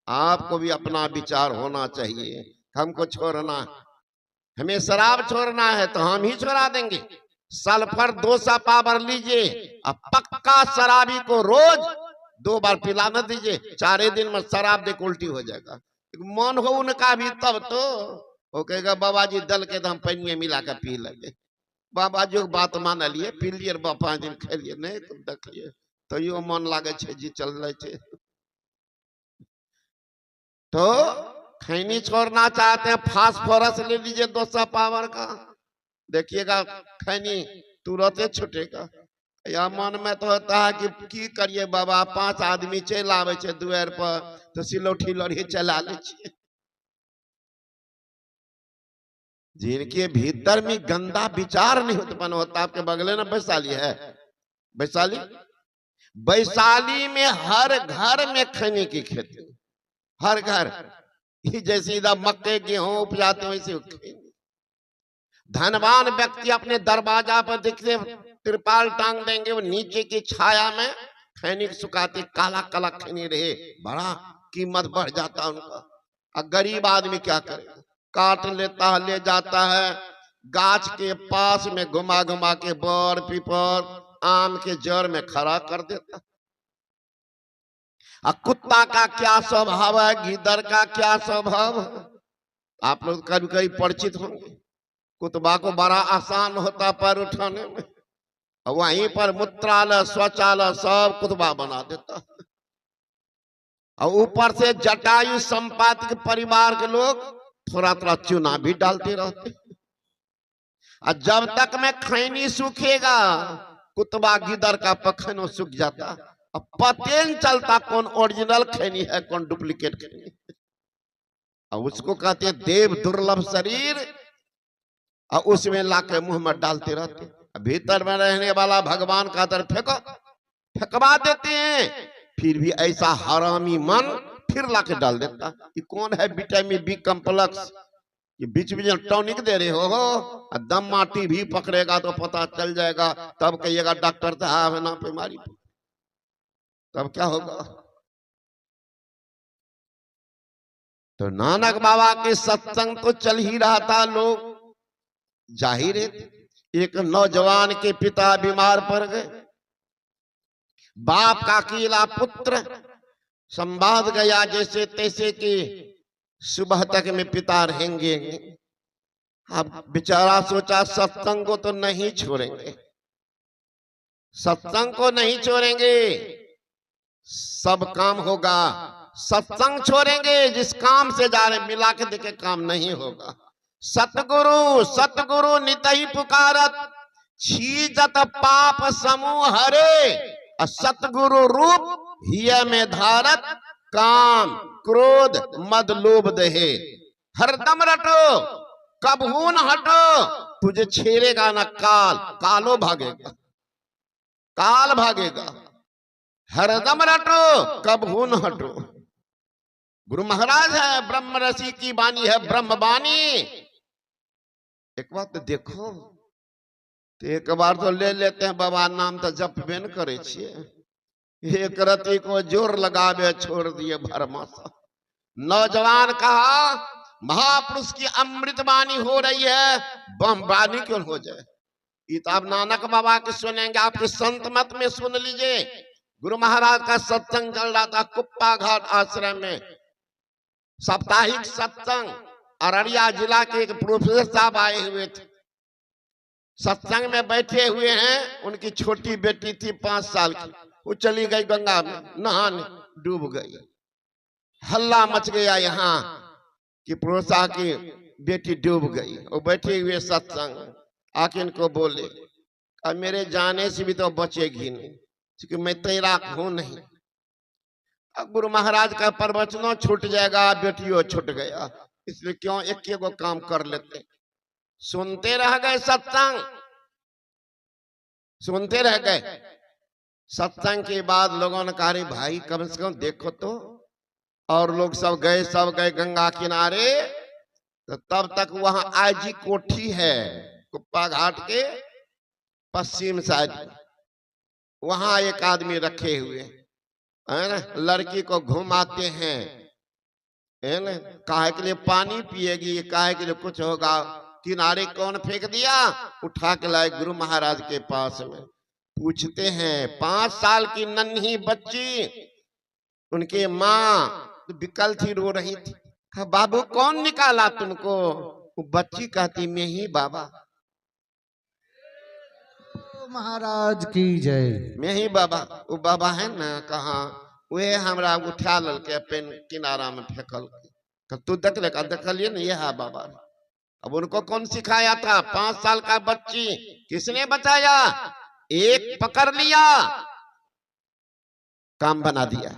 आपको भी अपना विचार होना चाहिए। हमको छोड़ना, हमें शराब छोड़ना है तो हम ही छोड़ा देंगे। सल्फर 200 पावर लीजिए, अब पक्का शराबी को रोज 2 बार पिलाना दीजिए, 4 दिन में शराब देख उल्टी हो जाएगा। मन हो उनका भी तब तो वो कहेगा बाबा जी दल के हम पनिए मिला कर पी लेंगे। बाबा जी बात मान लिए, पी लिए, 5 दिन खेलिए, नहीं तो देखिए तो यो मन लागे छे जी चल रहे थे। तो खैनी छोड़ना चाहते हैं, फास्फोरस ले लीजिए 200 पावर का, देखिएगा खैनी तुरंत छूटेगा। या मन में तो होता है कि की करिए बाबा, 5 आदमी चल आवे छे दुआर पर तो सिलौठी लड़ी चला ले छिए। जिनके भीतर में गंदा विचार नहीं उत्पन्न होता। आपके बगले में वैशाली है, वैशाली, वैशाली में हर घर में खैनी की खेती, हर घर। जैसे इधर मक्के गेहूं उपजाते वैसे धनवान व्यक्ति अपने दरवाजा पर देखते त्रिपाल टांग देंगे, वो नीचे की छाया में खैनी सुखाते, काला काला खैनी रहे, बड़ा कीमत बढ़ जाता उनका। और गरीब आदमी क्या करेगा, काट लेता है, ले जाता है गाछ के पास में घुमा घुमा के बर पीपर आम के जड़ में खड़ा कर देता। और कुत्ता का क्या स्वभाव है, गीदड़ का क्या स्वभाव है, आप लोग कभी कभी परिचित होंगे। कुत्ता को बड़ा आसान होता पैर उठाने में, वहीं पर मूत्रालय शौचालय सब कुत्ता बना देता। और ऊपर से जटायु संपादक परिवार के लोग थोड़ा थोड़ा चूना भी डालते रहते। और जब तक में खैनी सूखेगा, कुत्ता गिदर का पखनो सूख जाता, अब पते नहीं चलता कौन ओरिजिनल खैनी है कौन डुप्लीकेट खैनी। और उसको कहते हैं देव दुर्लभ शरीर, और उसमें लाके मुंह में डालते रहते। भीतर में रहने वाला भगवान का दर फेंको, फेंकवा देते हैं, फिर भी ऐसा हरामी मन फिर लाके डाल देता। ये कौन है, विटामिन बी कॉम्प्लेक्स, ये बीच बीच में टॉनिक दे रहे हो, दम माटी भी पकड़ेगा तो पता चल जाएगा, तब कहिएगा डॉक्टर साहब है ना बीमारी, तब क्या होगा। तो नानक बाबा के सत्संग तो चल ही रहा था, लोग जाहिर है। एक नौजवान के पिता बीमार पड़ गए, बाप का अकेला पुत्र संवाद गया जैसे तैसे कि सुबह तक में पिता रहेंगे। अब बेचारा सोचा सत्संग को तो नहीं छोड़ेंगे, सत्संग को नहीं छोड़ेंगे, सब काम होगा। सत्संग छोड़ेंगे जिस काम से जा रहे, मिला के देखे काम नहीं होगा। सतगुरु सतगुरु नित ही पुकारत, छीजत पाप समूह हरे, सतगुरु रूप हिय में धारत, काम क्रोध मद लोभ दहे। हरदम रटो कबहू न हटो, तुझे छेड़ेगा ना काल, कालो भागेगा, काल भागेगा। हरदम रटो कबहू न हटो। गुरु महाराज है, ब्रह्म ऋषि की वाणी है, ब्रह्म वाणी। एक बात तो देखो, तो एक बार तो ले लेते हैं बाबा नाम तो जपबे न करे छिए। एक रति को जोर लगावे छोड़ दिए भरमासा। नौजवान कहा महापुरुष की अमृत वाणी हो रही है, बम वाणी क्यों हो जाए। ये तो आप नानक बाबा के सुनेंगे, आपके संत मत में सुन लीजिए। गुरु महाराज का सत्संग चल रहा था कुप्पा घाट आश्रम में, साप्ताहिक सत्संग। अररिया जिला के एक प्रोफेसर साहब आए हुए थे, सत्संग में बैठे हुए हैं। उनकी छोटी बेटी थी 5 साल की, वो चली गई गंगा में नहाने, डूब गई। हल्ला मच गया यहाँ कि प्रोफेसर की बेटी डूब गई। वो बैठे हुए सत्संग आके इनको बोले, अब मेरे जाने से भी तो बचेगी नहीं, क्योंकि मैं तैराक हूं नहीं। अब गुरु महाराज का प्रवचनों छूट जाएगा, बेटियों छूट गया, इसलिए क्यों एक एक काम कर लेते। सुनते रह गए सत्संग, सुनते रह गए। सत्संग के बाद लोगों ने कहा भाई कम से कम देखो तो, और लोग सब गए गंगा किनारे। तो तब तक वहां आजी कोठी है कुप्पा घाट के पश्चिम साइड, वहां एक आदमी रखे हुए है ना, लड़की को घुमाते हैं, है ना, काहे के लिए पानी पिएगी, काहे के लिए कुछ होगा। किनारे कौन फेंक दिया, उठा के लाए गुरु महाराज के पास में। पूछते हैं 5 साल की नन्ही बच्ची, उनके माँ विकल थी, रो रही थी। कहा बाबू कौन निकाला तुमको। वो बच्ची कहती मैं ही बाबा। महाराज की जय। मैं ही बाबा। वो बाबा है ना, कहा वे हमरा उठा ललके पेन किनारा में फेंकल। तू देख ले, देखलिए ना यह बाबा। अब उनको कौन सिखाया था, 5 साल का बच्ची, किसने बताया। एक पकड़ लिया, काम बना दिया।